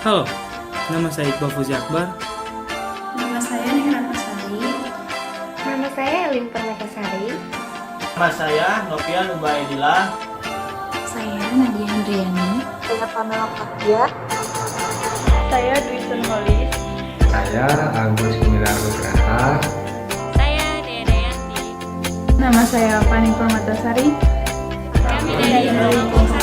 Halo, nama saya Iqbal Fauzi Akbar. Nama saya Ningrat Masari. Nama saya Elin Permatasari. Nama saya Novian Ubaidillah. Saya Nadia Handriani. Saya Pamela Fathia. Saya Dwi Sunholis. Saya Agus Gumilar Nugraha. Saya Dede Yanti. Nama saya Paning Permatasari. Kami dari Indonesia.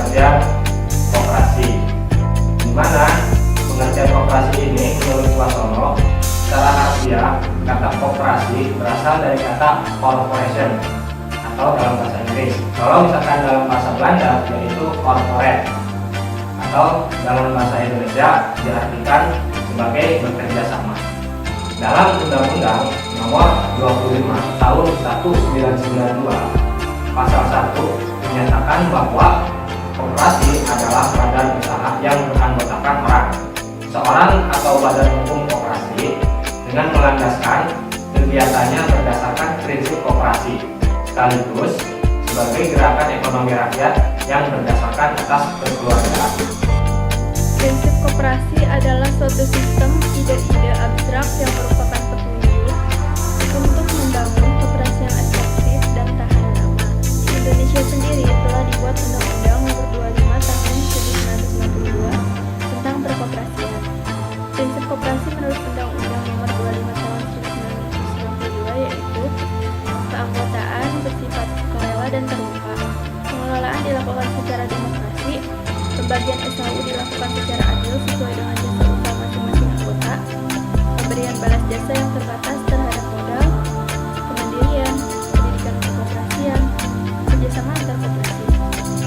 Pengertian koperasi, di mana pengertian koperasi ini menurut Wasono secara harfiah kata koperasi berasal dari kata corporation atau dalam bahasa Inggris. Kalau misalkan dalam bahasa Belanda yaitu corporate, atau dalam bahasa Indonesia diartikan sebagai bekerja sama. Dalam Undang-Undang Nomor 25 Tahun 1992 Pasal 1 menyatakan bahwa koperasi adalah badan usaha yang beranggotakan orang, seorang atau badan hukum koperasi dengan melandaskan kegiatannya berdasarkan prinsip koperasi, sekaligus sebagai gerakan ekonomi rakyat yang berdasarkan atas kekeluargaan. Prinsip koperasi adalah suatu sistem ide-ide abstrak yang merupakan petunjuk untuk membangun koperasi yang efektif dan tahan lama. Di Indonesia sendiri telah dibuat Undang-Undang Nomor 25 Tahun 1992 tentang perkoperasian. Prinsip koperasi menurut Undang-Undang Nomor 25 Tahun 1992 yaitu keanggotaan bersifat sukarela dan terbuka, pengelolaan dilakukan secara demokrasi, pembagian SHU dilakukan secara adil sesuai dengan jasa usaha masing-masing anggota, pemberian balas jasa yang terbatas terhadap modal, kemandirian, pendidikan kekoperasian, kerjasama antar koperasi.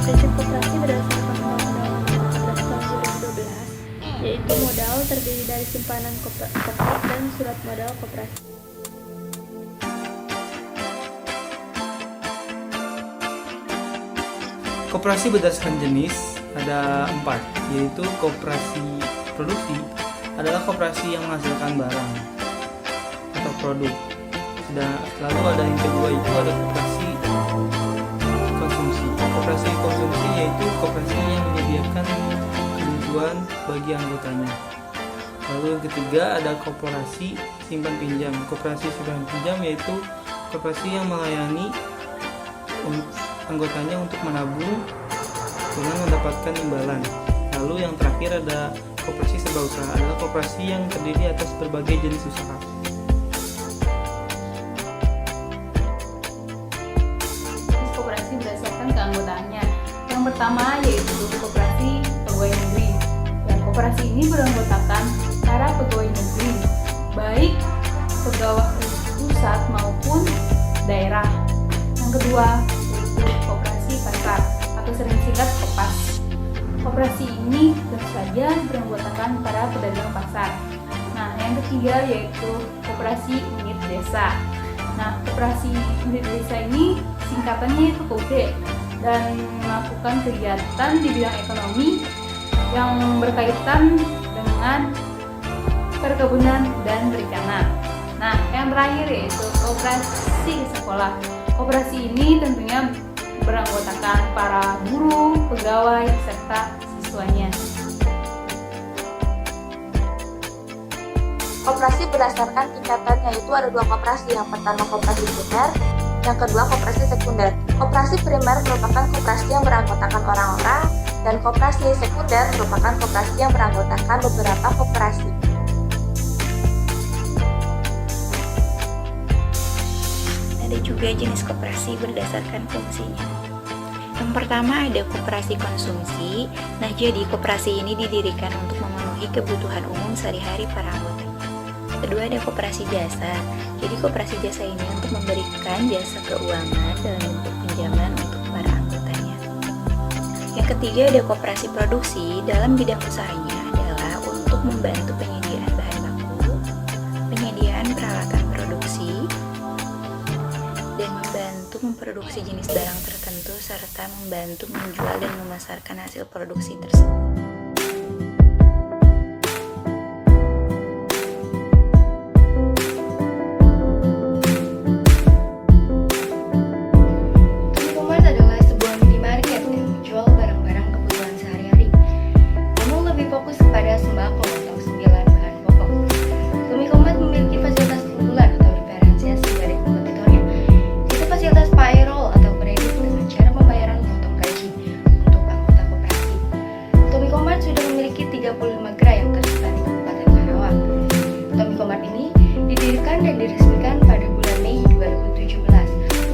Prinsip koperasi berdasarkan Undang-Undang Nomor 14 Tahun 2012, yaitu modal terdiri dari simpanan pokok dan surat modal koperasi. Koperasi berdasarkan jenis ada 4, yaitu koperasi produksi adalah koperasi yang menghasilkan barang atau produk. Lalu ada yang kedua itu ada koperasi konsumsi. Koperasi konsumsi yaitu koperasi yang menyediakan kebutuhan bagi anggotanya. Lalu yang ketiga ada koperasi simpan pinjam. Koperasi simpan pinjam yaitu koperasi yang melayani anggotanya untuk menabung dengan mendapatkan imbalan. Lalu yang terakhir ada koperasi serba usaha, adalah koperasi yang terdiri atas berbagai jenis usaha. Koperasi berdasarkan keanggotaannya. Yang pertama yaitu koperasi pegawai negeri. Dan koperasi ini beranggotakan para pegawai negeri, baik pegawai pusat maupun daerah. Yang kedua yaitu koperasi pasar atau sering singkat Kopas. Koperasi ini tentu saja beranggotakan para pedagang pasar. Nah, yang ketiga yaitu koperasi unit desa. Nah, koperasi unit desa ini singkatannya itu KUD dan melakukan kegiatan di bidang ekonomi yang berkaitan dengan perkebunan dan perikanan. Nah, yang terakhir yaitu koperasi sekolah. Koperasi ini tentunya beranggotakan para guru, pegawai, serta siswanya. Koperasi berdasarkan tingkatannya itu ada 2 koperasi. Yang pertama koperasi primer, yang kedua koperasi sekunder. Koperasi primer merupakan koperasi yang beranggotakan orang-orang, dan koperasi sekunder merupakan koperasi yang beranggotakan beberapa koperasi. Ada juga jenis koperasi berdasarkan fungsinya. Yang pertama ada koperasi konsumsi. Nah, jadi koperasi ini didirikan untuk memenuhi kebutuhan umum sehari-hari para anggotanya. Kedua ada koperasi jasa. Jadi koperasi jasa ini untuk memberikan jasa keuangan dalam bentuk pinjaman untuk para anggotanya. Yang ketiga ada koperasi produksi. Dalam bidang usahanya adalah untuk membantu penyediaan bahan baku, penyediaan peralatan produksi, dan membantu memproduksi jenis barang tertentu serta membantu menjual dan memasarkan hasil produksi tersebut.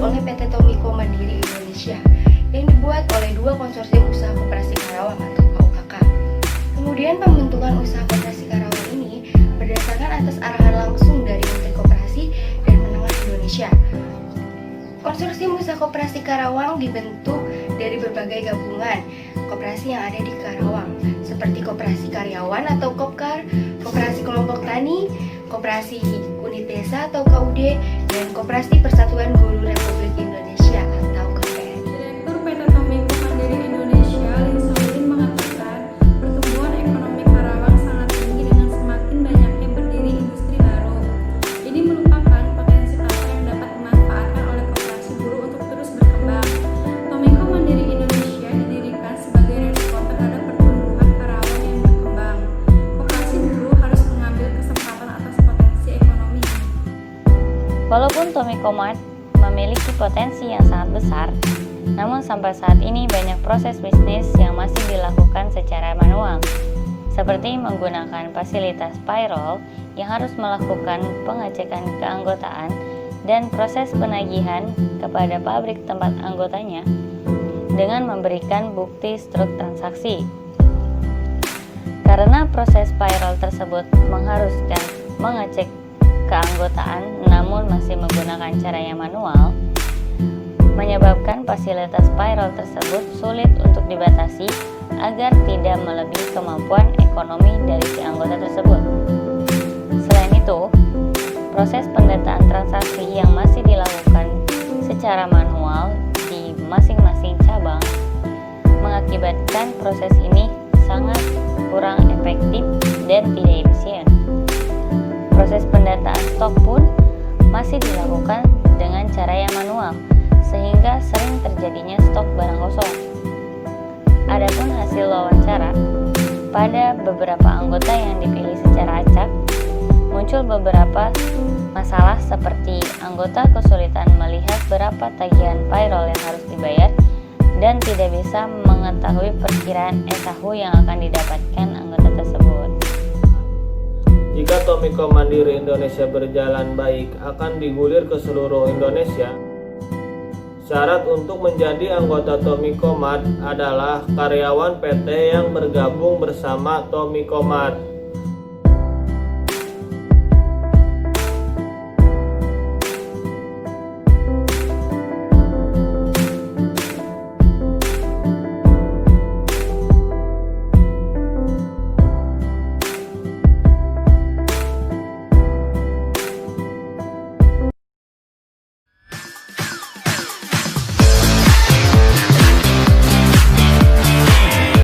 oleh PT Tomiko Mandiri Indonesia yang dibuat oleh dua konsorsium usaha koperasi Karawang atau KUKK. Kemudian pembentukan usaha koperasi Karawang ini berdasarkan atas arahan langsung dari Menteri Koperasi dan Menengah Indonesia. Konsorsium usaha koperasi Karawang dibentuk dari berbagai gabungan koperasi yang ada di Karawang, seperti koperasi karyawan atau Kopkar, koperasi kelompok tani, koperasi unit desa atau KUD, dan koperasi Persatuan Guru Republik Indonesia atau KPRI. Direktur PT Tomiko Mandiri Indonesia, Linsolin, mengatakan pertumbuhan ekonomi Karawang sangat tinggi dengan semakin banyaknya berdiri industri baru. Ini merupakan potensi pasar yang dapat dimanfaatkan oleh koperasi buruh untuk terus berkembang. Tomiko Mandiri Indonesia didirikan sebagai respon terhadap pertumbuhan Karawang yang berkembang. Koperasi buruh harus mengambil kesempatan atas potensi ekonomi. Walaupun Tomiko Mart memiliki potensi yang sangat besar, namun sampai saat ini banyak proses bisnis yang masih dilakukan secara manual, seperti menggunakan fasilitas payroll yang harus melakukan pengecekan keanggotaan dan proses penagihan kepada pabrik tempat anggotanya dengan memberikan bukti struk transaksi. Karena proses payroll tersebut mengharuskan mengecek keanggotaan namun masih menggunakan cara yang manual, menyebabkan fasilitas payroll tersebut sulit untuk dibatasi agar tidak melebihi kemampuan ekonomi dari si anggota tersebut. Selain itu, proses pendataan transaksi yang masih dilakukan secara manual di masing-masing cabang mengakibatkan proses ini sangat kurang efektif dan tidak efisien. Proses pendataan stok pun masih dilakukan dengan cara yang manual, sehingga sering terjadinya stok barang kosong. Adapun hasil wawancara, pada beberapa anggota yang dipilih secara acak, muncul beberapa masalah seperti anggota kesulitan melihat berapa tagihan payroll yang harus dibayar dan tidak bisa mengetahui perkiraan SAHU yang akan didapatkan anggota tersebut. Jika Tomiko Mandiri Indonesia berjalan baik akan digulir ke seluruh Indonesia. Syarat untuk menjadi anggota Tomiko Mart adalah karyawan PT yang bergabung bersama Tomiko Mart.